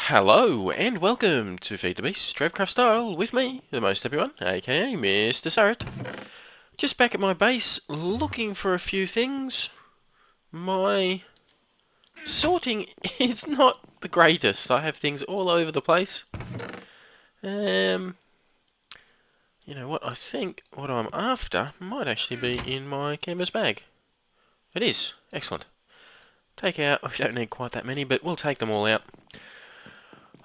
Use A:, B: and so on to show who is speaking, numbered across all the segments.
A: Hello and welcome to Feed the Beast, TrevCraft style, with me, the most everyone, aka Mrsuryt. Just back at my base, looking for a few things. My sorting is not the greatest. I have things all over the place. You know what, I think what I'm after might actually be in my canvas bag. It is. Excellent. Take out, we don't need quite that many, but we'll take them all out.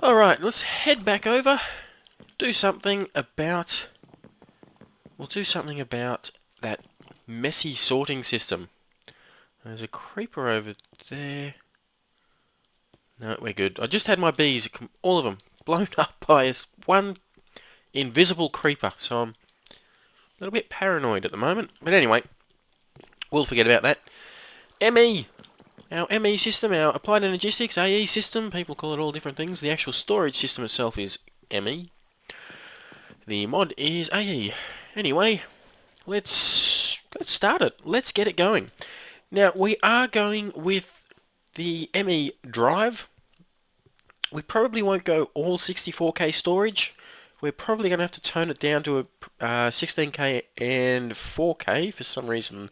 A: Alright, let's head back over. We'll do something about that messy sorting system. There's a creeper over there. No, we're good. I just had my bees, all of them, blown up by one invisible creeper, so I'm a little bit paranoid at the moment. But anyway, we'll forget about that. ME! Our ME system, our Applied Energistics, AE system, people call it all different things. The actual storage system itself is ME. The mod is AE. Anyway, let's start it. Let's get it going. Now, we are going with the ME drive. We probably won't go all 64K storage. We're probably going to have to tone it down to a 16K and 4K. For some reason,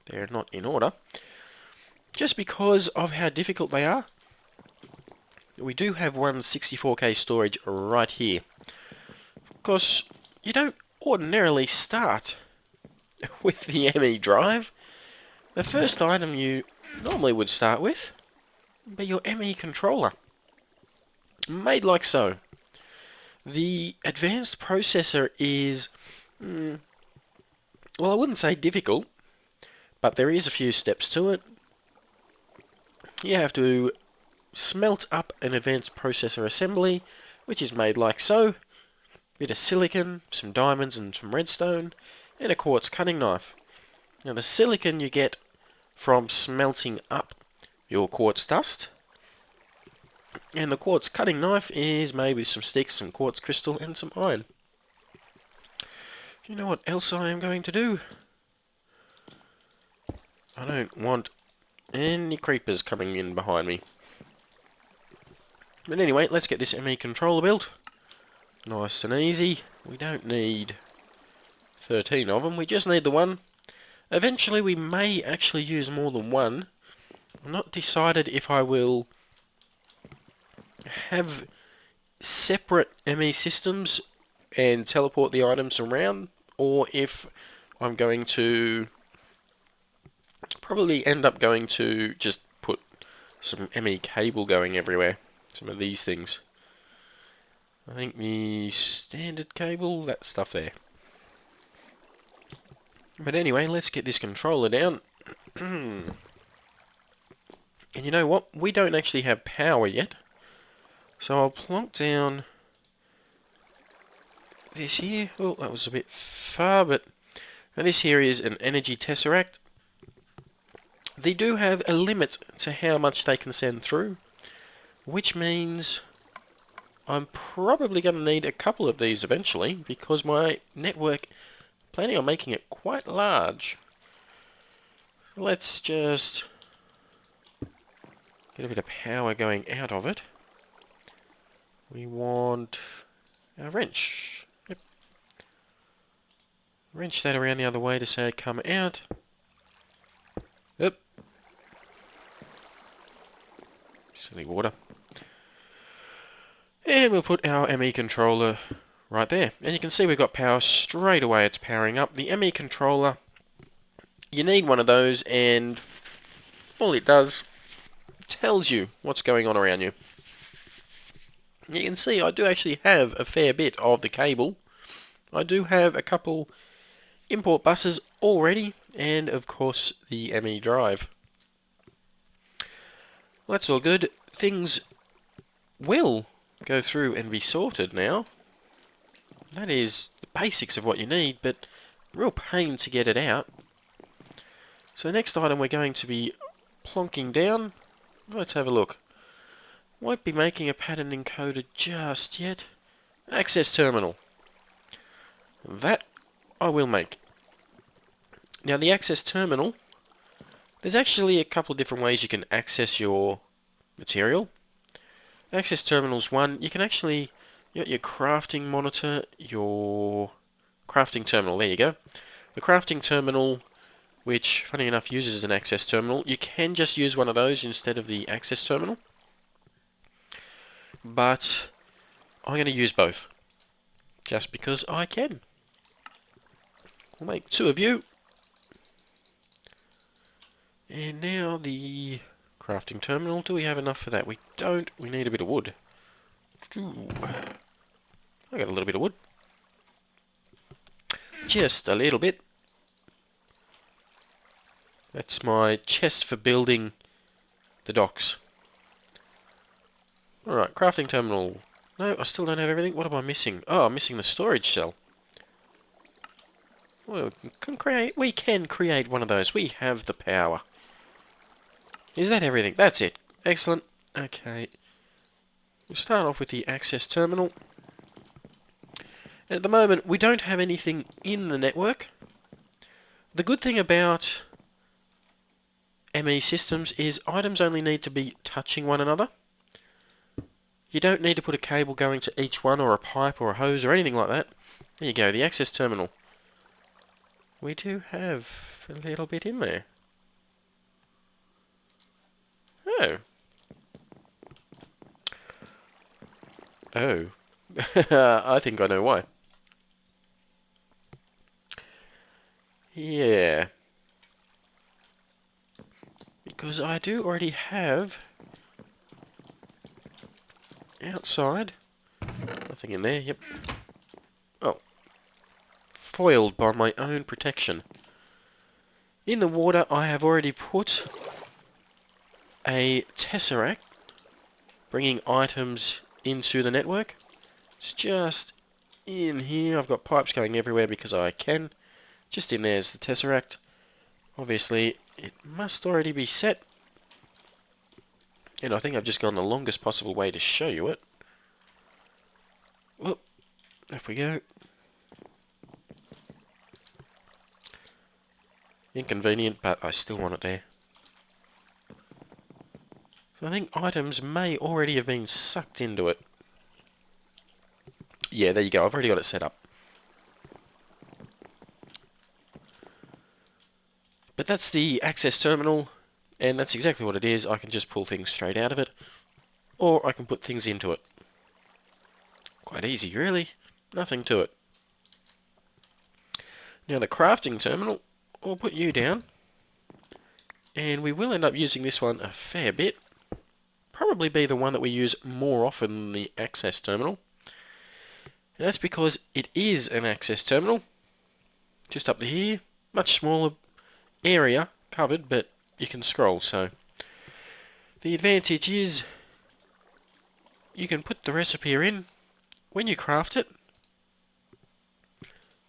A: they're not in order. Just because of how difficult they are. We do have one 64K storage right here. Of course, you don't ordinarily start with the ME drive. The first item you normally would start with would be your ME controller. Made like so. The advanced processor is, well, I wouldn't say difficult, but there is a few steps to it. You have to smelt up an advanced processor assembly, which is made like so. Bit of silicon, some diamonds and some redstone, and a quartz cutting knife. Now the silicon you get from smelting up your quartz dust, and the quartz cutting knife is made with some sticks, some quartz crystal and some iron. You know what else I am going to do? I don't want any creepers coming in behind me. But anyway, let's get this ME controller built. Nice and easy. We don't need 13 of them, we just need the one. Eventually we may actually use more than one. I'm not decided if I will have separate ME systems and teleport the items around, or if I'm going to probably end up going to just put some ME cable going everywhere. Some of these things. I think the standard cable, that stuff there. But anyway, let's get this controller down. And you know what? We don't actually have power yet. So I'll plonk down this here. Oh, that was a bit far, but this here is an energy tesseract. They do have a limit to how much they can send through, which means I'm probably going to need a couple of these eventually, because my network, planning on making it quite large. Let's just get a bit of power going out of it. We want a wrench. Yep. Wrench that around the other way to say come out. Yep. Silly water. And we'll put our ME controller right there. And you can see we've got power straight away. It's powering up. The ME controller, you need one of those, and all it does tells you what's going on around you. You can see I do actually have a fair bit of the cable. I do have a couple import buses already, and of course the ME drive. Well, that's all good. Things will go through and be sorted now. That is the basics of what you need, but real pain to get it out. So the next item we're going to be plonking down. Let's have a look. Won't be making a pattern encoder just yet. Access terminal. That I will make. Now the access terminal, there's actually a couple of different ways you can access your material. Access terminals 1, you can actually, you got your crafting monitor, your crafting terminal, there you go. The crafting terminal, which funny enough uses an access terminal, you can just use one of those instead of the access terminal. But I'm going to use both, just because I can. We'll make 2 of you. And now the crafting terminal, do we have enough for that? We don't, we need a bit of wood. Ooh. I got a little bit of wood. Just a little bit. That's my chest for building the docks. Alright, crafting terminal. No, I still don't have everything. What am I missing? Oh, I'm missing the storage cell. Well, we can create one of those. We have the power. Is that everything? That's it. Excellent. Okay. We'll start off with the access terminal. At the moment, we don't have anything in the network. The good thing about ME systems is items only need to be touching one another. You don't need to put a cable going to each one, or a pipe or a hose or anything like that. There you go, the access terminal. We do have a little bit in there. Oh. Oh. I think I know why. Yeah. Because I do already have outside. Nothing in there, yep. Oh. Foiled by my own protection. In the water I have already put a tesseract, bringing items into the network. It's just in here. I've got pipes going everywhere because I can. Just in there is the tesseract. Obviously, it must already be set. And I think I've just gone the longest possible way to show you it. Whoop. Up we go. Inconvenient, but I still want it there. So I think items may already have been sucked into it. Yeah, there you go. I've already got it set up. But that's the access terminal, and that's exactly what it is. I can just pull things straight out of it, or I can put things into it. Quite easy, really. Nothing to it. Now the crafting terminal, I'll put you down, and we will end up using this one a fair bit. Probably be the one that we use more often than the access terminal. And that's because it is an access terminal. Just up here, much smaller area covered, but you can scroll, so the advantage is you can put the recipe in. When you craft it,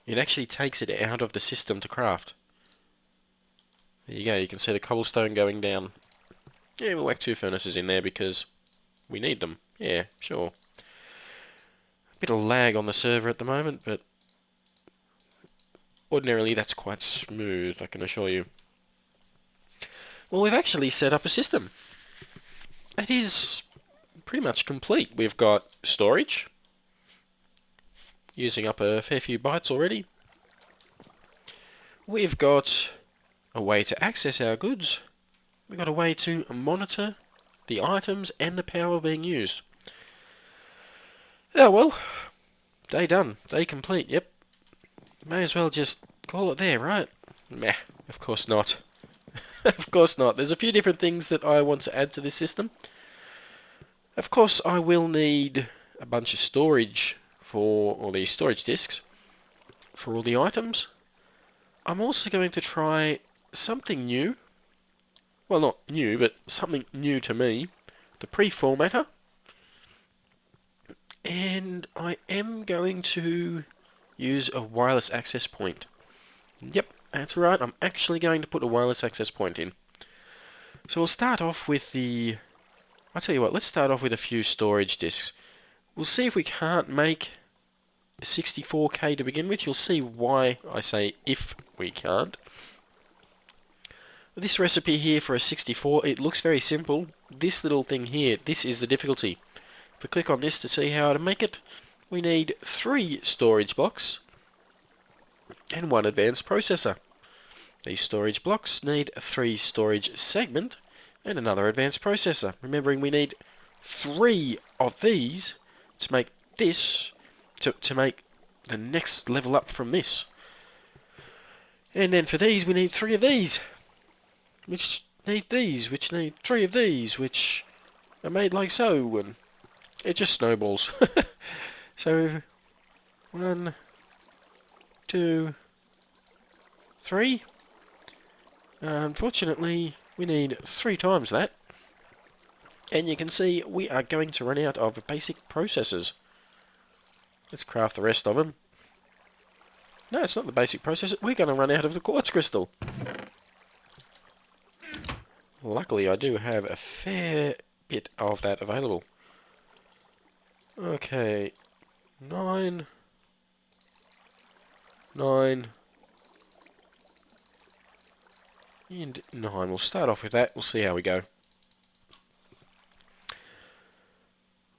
A: it actually takes it out of the system to craft. There you go, you can see the cobblestone going down. Yeah, we'll whack 2 furnaces in there because we need them. Yeah, sure. Bit of lag on the server at the moment, but ordinarily that's quite smooth, I can assure you. Well, we've actually set up a system. It is pretty much complete. We've got storage, using up a fair few bytes already. We've got a way to access our goods. We've got a way to monitor the items and the power being used. Oh well, day done, day complete, yep. May as well just call it there, right? Meh, of course not. Of course not. There's a few different things that I want to add to this system. Of course I will need a bunch of storage for all these storage disks for all the items. I'm also going to try something new. Well, not new, but something new to me. The pre-formatter. And I am going to use a wireless access point. Yep, that's right. I'm actually going to put a wireless access point in. So we'll start off with the... I'll tell you what, let's start off with a few storage disks. We'll see if we can't make 64K to begin with. You'll see why I say if we can't. This recipe here for a 64, it looks very simple. This little thing here, this is the difficulty. If we click on this to see how to make it, we need 3 storage blocks and 1 advanced processor. These storage blocks need a 3 storage segment and another advanced processor. Remembering we need 3 of these to make this, to make the next level up from this. And then for these we need 3 of these, which need these, which need 3 of these, which are made like so, and it just snowballs. So, 1, 2, 3. Unfortunately, we need 3 times that. And you can see we are going to run out of basic processors. Let's craft the rest of them. No, it's not the basic processor. We're going to run out of the quartz crystal. Luckily, I do have a fair bit of that available. Okay. 9. 9. And 9. We'll start off with that. We'll see how we go.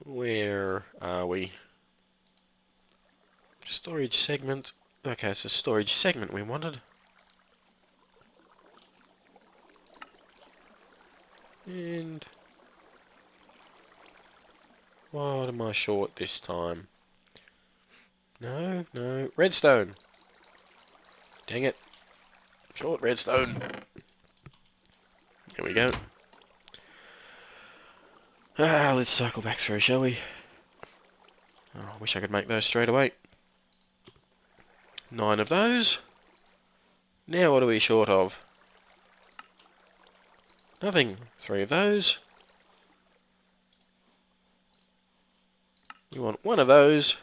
A: Where are we? Storage segment. Okay, it's a storage segment we wanted. And what am I short this time? No, redstone. Dang it. Short redstone. There we go. Let's cycle back through, shall we? Oh, I wish I could make those straight away. 9 of those. Now what are we short of? Nothing. 3 of those. We want 1 of those.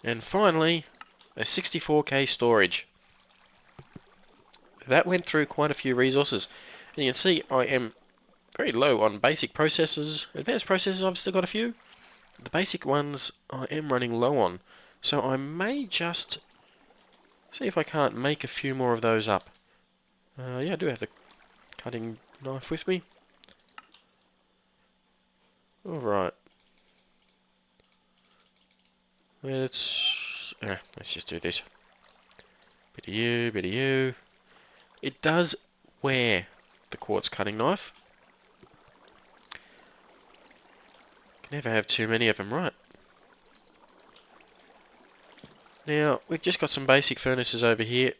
A: And finally, a 64k storage. That went through quite a few resources. And you can see I am very low on basic processors. Advanced processors I've still got a few. The basic ones I am running low on. So I may just see if I can't make a few more of those up. Yeah, I do have the cutting knife with me. Alright. Let's just do this. Bit of you, bit of you. It does wear the quartz cutting knife. Can never have too many of them, right? Now, we've just got some basic furnaces over here.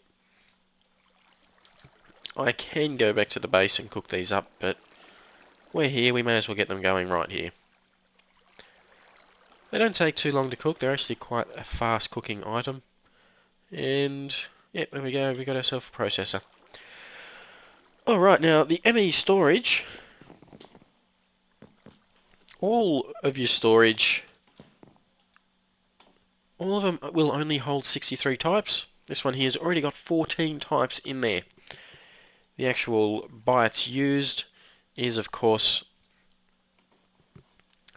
A: I can go back to the base and cook these up, but we're here, we may as well get them going right here. They don't take too long to cook, they're actually quite a fast cooking item. And, yeah, there we go, we got ourselves a processor. Alright, now, the ME storage. All of your storage, all of them will only hold 63 types. This one here has already got 14 types in there. The actual bytes used is, of course,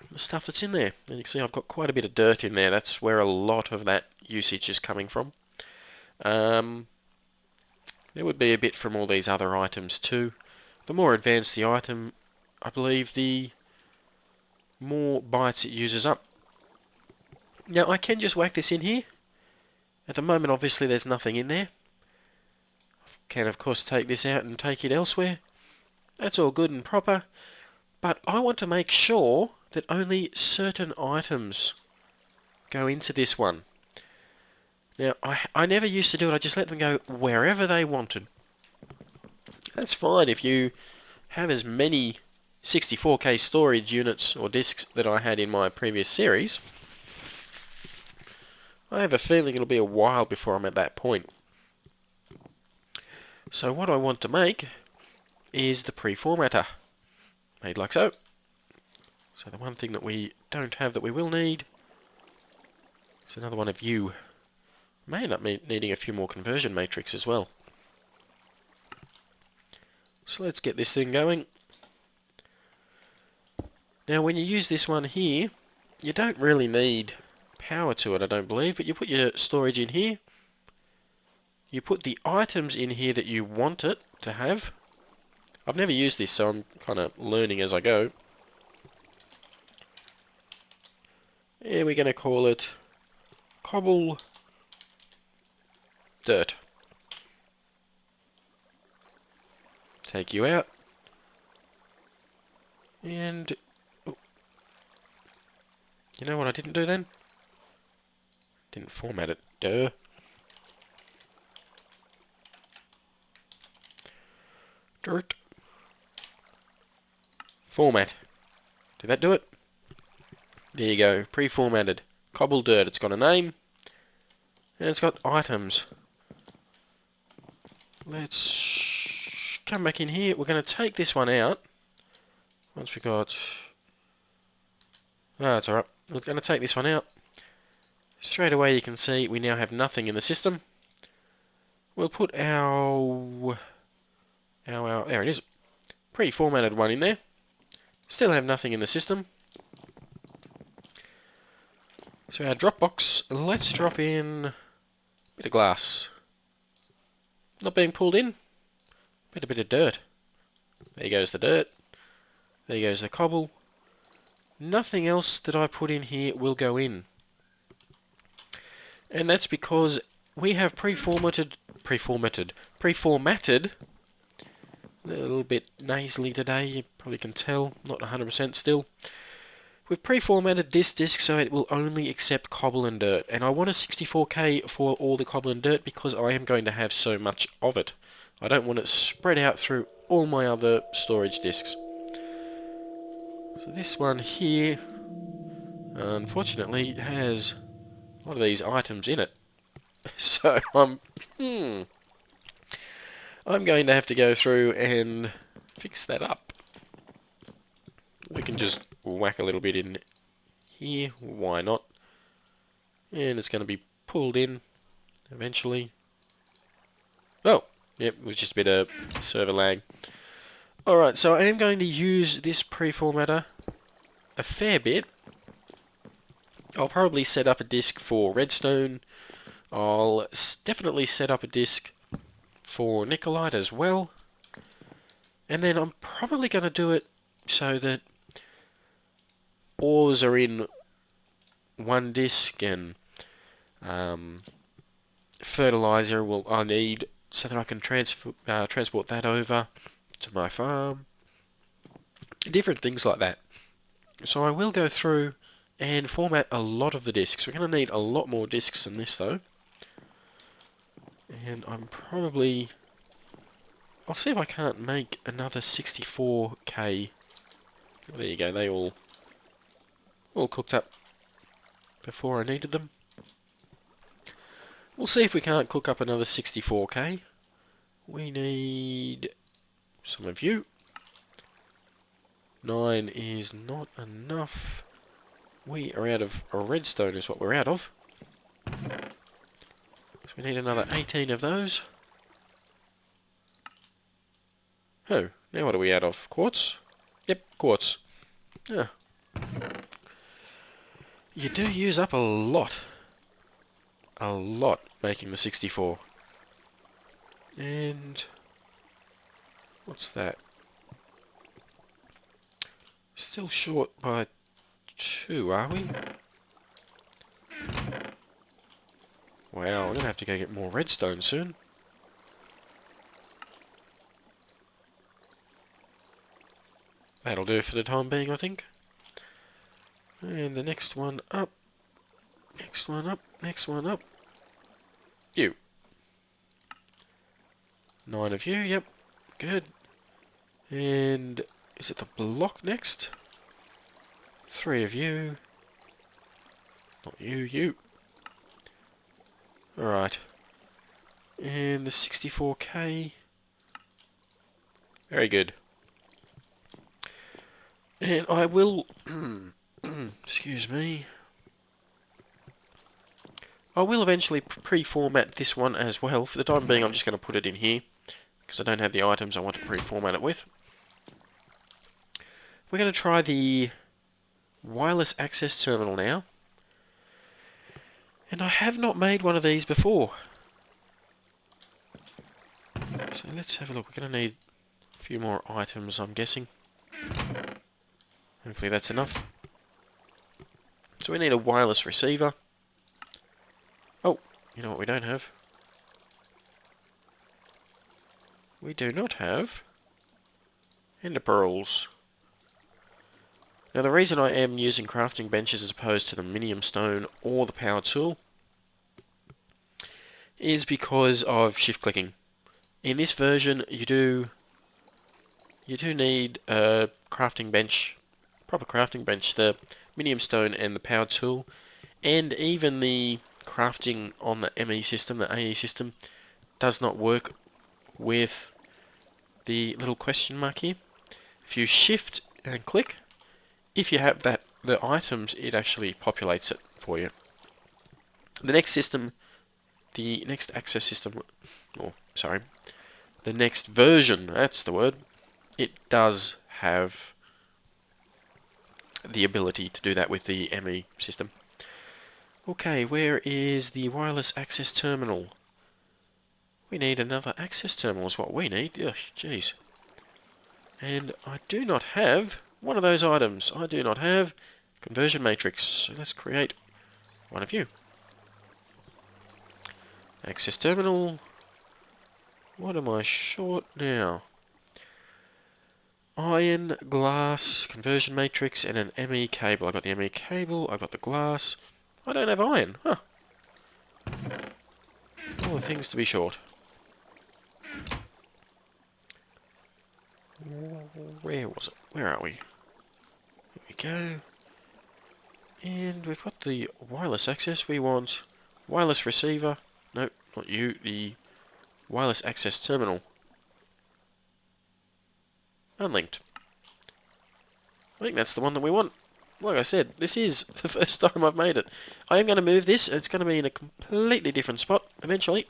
A: the stuff that's in there. And you can see I've got quite a bit of dirt in there. That's where a lot of that usage is coming from. There would be a bit from all these other items too. The more advanced the item, I believe the more bytes it uses up. Now I can just whack this in here. At the moment obviously there's nothing in there. I can of course take this out and take it elsewhere. That's all good and proper. But I want to make sure that only certain items go into this one. Now, I never used to do it, I just let them go wherever they wanted. That's fine if you have as many 64k storage units or disks that I had in my previous series. I have a feeling it'll be a while before I'm at that point. So what I want to make is the pre-formatter. Made like so. So the one thing that we don't have that we will need is another one of you. May end up needing a few more conversion matrix as well. So let's get this thing going. Now when you use this one here, you don't really need power to it, I don't believe, but you put your storage in here. You put the items in here that you want it to have. I've never used this, so I'm kind of learning as I go. And we're going to call it Cobble Dirt. Take you out. And... oh. You know what I didn't do then? Didn't format it. Duh. Dirt. Format. Did that do it? There you go. Pre-formatted. Cobble Dirt. It's got a name. And it's got items. Let's come back in here. We're going to take this one out. Once we got... ah, that's alright. We're going to take this one out. Straight away you can see we now have nothing in the system. We'll put our there it is. Pre-formatted one in there. Still have nothing in the system. So our Dropbox, let's drop in a bit of glass. Not being pulled in. A bit of dirt. There goes the dirt. There goes the cobble. Nothing else that I put in here will go in. And that's because we have pre-formatted, a little bit nasally today, you probably can tell, not 100% still. We've pre-formatted this disk so it will only accept cobble and dirt, and I want a 64K for all the cobble and dirt because I am going to have so much of it. I don't want it spread out through all my other storage disks. So this one here, unfortunately, has a lot of these items in it. So I'm going to have to go through and fix that up. We can just whack a little bit in here, why not? And it's going to be pulled in eventually. Oh, yep, it was just a bit of server lag. Alright, so I am going to use this pre-formatter a fair bit. I'll probably set up a disk for redstone. I'll definitely set up a disk for Nikolite as well. And then I'm probably going to do it so that ores are in one disk and fertilizer I need so that I can transport that over to my farm. Different things like that. So I will go through and format a lot of the disks. We're going to need a lot more disks than this though. And I'll see if I can't make another 64K. There you go, they all cooked up before I needed them. We'll see if we can't cook up another 64K. We need some of you. 9 is not enough. We are out of redstone is what we're out of. So we need another 18 of those. Oh, now what are we out of? Quartz? Yep, quartz. Yeah. You do use up a lot. A lot making the 64. And... what's that? Still short by 2, are we? Wow, I'm going to have to go get more redstone soon. That'll do for the time being, I think. And the next one up. Next one up. Next one up. You. 9 of you, yep. Good. And is it the block next? 3 of you. Not you, you. Alright. And the 64K. Very good. And I will... excuse me. I will eventually pre-format this one as well. For the time being, I'm just going to put it in here, because I don't have the items I want to pre-format it with. We're going to try the wireless access terminal now. And I have not made one of these before. So let's have a look. We're going to need a few more items, I'm guessing. Hopefully that's enough. So we need a wireless receiver. Oh, you know what we don't have? We do not have ender pearls. Now the reason I am using crafting benches as opposed to the minium stone or the power tool is because of shift clicking. In this version you do need a crafting bench, proper crafting bench, the minium stone and the power tool, and even the crafting on the ME system, the AE system, does not work with the little question mark here. If you shift and click, if you have the items, it actually populates it for you. The next system, the next access system, the next version, that's the word, it does have the ability to do that with the ME system. Okay, where is the wireless access terminal? We need another access terminal is what we need. Ugh, jeez. And I do not have one of those items. I do not have conversion matrix. So let's create one of you. Access terminal. What am I short now? Iron, glass, conversion matrix, and an ME cable. I got the ME cable, I got the glass. I don't have iron. Huh. All the things to be short. Where was it? Where are we? Here we go. And we've got the wireless access. We want wireless receiver. No, not you. The wireless access terminal. Unlinked. I think that's the one that we want. Like I said, this is the first time I've made it. I am going to move this. It's going to be in a completely different spot eventually.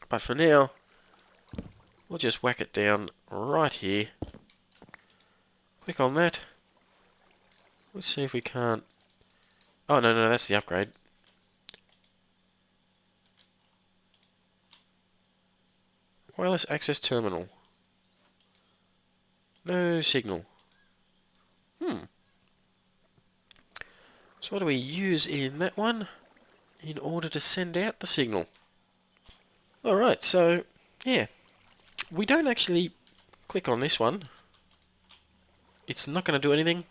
A: But for now, we'll just whack it down right here. Click on that. Let's see if we can't... Oh, no, that's the upgrade. Wireless access terminal. No signal. So what do we use in that one in order to send out the signal? Alright, so, yeah. We don't actually click on this one. It's not going to do anything.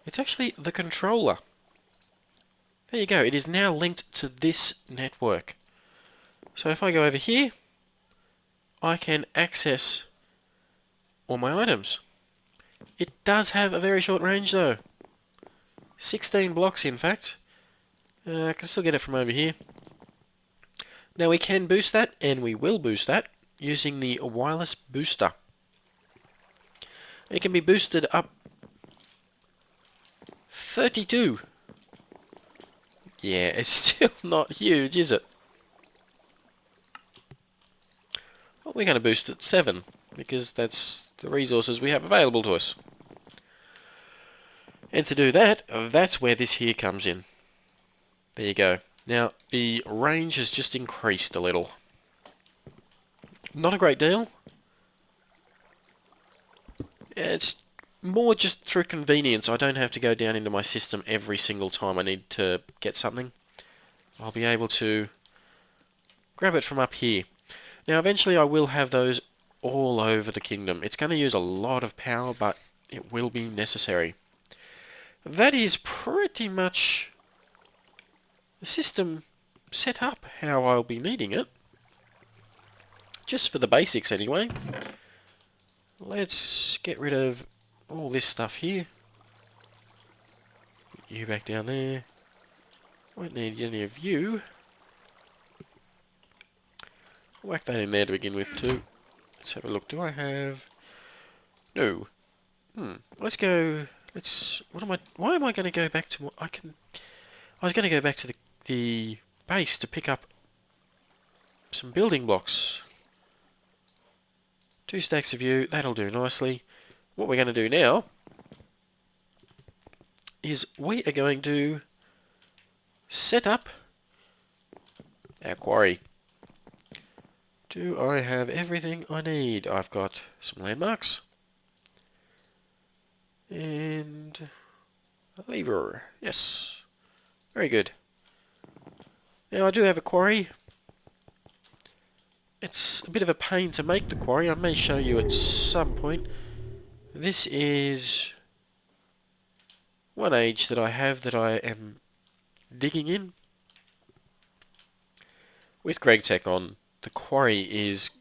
A: It's actually the controller. There you go, it is now linked to this network. So if I go over here, I can access all my items. It does have a very short range though. 16 blocks in fact. I can still get it from over here. Now we can boost that, and we will boost that, using the wireless booster. It can be boosted up 32. Yeah, it's still not huge, is it? Well, we're going to boost it 7, because that's the resources we have available to us. And to do that, that's where this here comes in. There you go. Now, the range has just increased a little. Not a great deal. It's more just through convenience. I don't have to go down into my system every single time I need to get something. I'll be able to grab it from up here. Now, eventually I will have those all over the kingdom. It's going to use a lot of power, but it will be necessary. That is pretty much the system set up how I'll be needing it. Just for the basics anyway. Let's get rid of all this stuff here. Put you back down there. Won't need any of you. Whack that in there to begin with too. Let's have a look. Do I have... No. Let's go... Why am I going to go back to... I was going to go back to the base to pick up some building blocks. 2 stacks of you. That'll do nicely. What we're going to do now is we are going to set up our quarry. Do I have everything I need? I've got some landmarks. And Lever. Yes. Very good. Now I do have a quarry. It's a bit of a pain to make the quarry. I may show you at some point. This is one age that I have that I am digging in. With GregTech on, the quarry is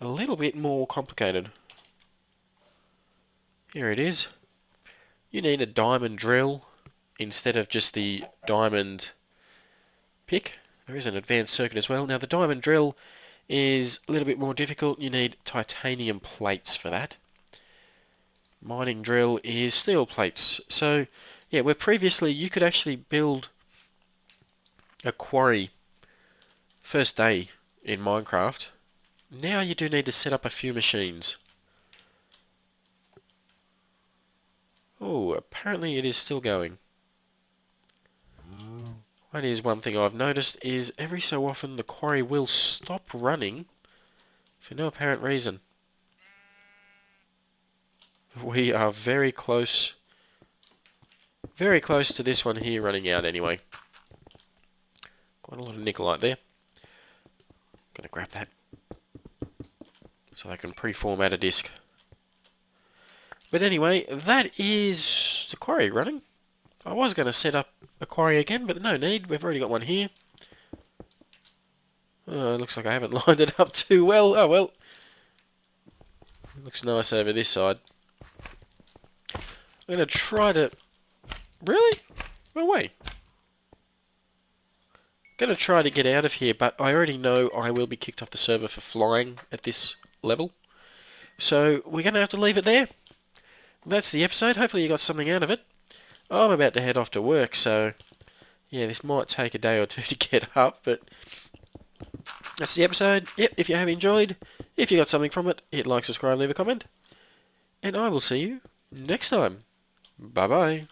A: a little bit more complicated. Here it is. You need a diamond drill instead of just the diamond pick. There is an advanced circuit as well. Now the diamond drill is a little bit more difficult. You need titanium plates for that. Mining drill is steel plates. So yeah, where previously you could actually build a quarry first day in Minecraft, now you do need to set up a few machines. Oh, apparently it is still going. That is one thing I've noticed, is every so often the quarry will stop running for no apparent reason. We are very close to this one here running out anyway. Quite a lot of nickelite there. Gonna grab that so I can pre-format a disk. But anyway, that is the quarry running. I was going to set up a quarry again, but no need. We've already got one here. Looks like I haven't lined it up too well. Oh well. Looks nice over this side. I'm going to try to... Really? No way. I'm going to try to get out of here, but I already know I will be kicked off the server for flying at this level. So we're going to have to leave it there. That's the episode. Hopefully you got something out of it. I'm about to head off to work, so yeah, this might take a day or two to get up, but that's the episode. Yep, if you have enjoyed, if you got something from it, hit like, subscribe, leave a comment, and I will see you next time. Bye-bye.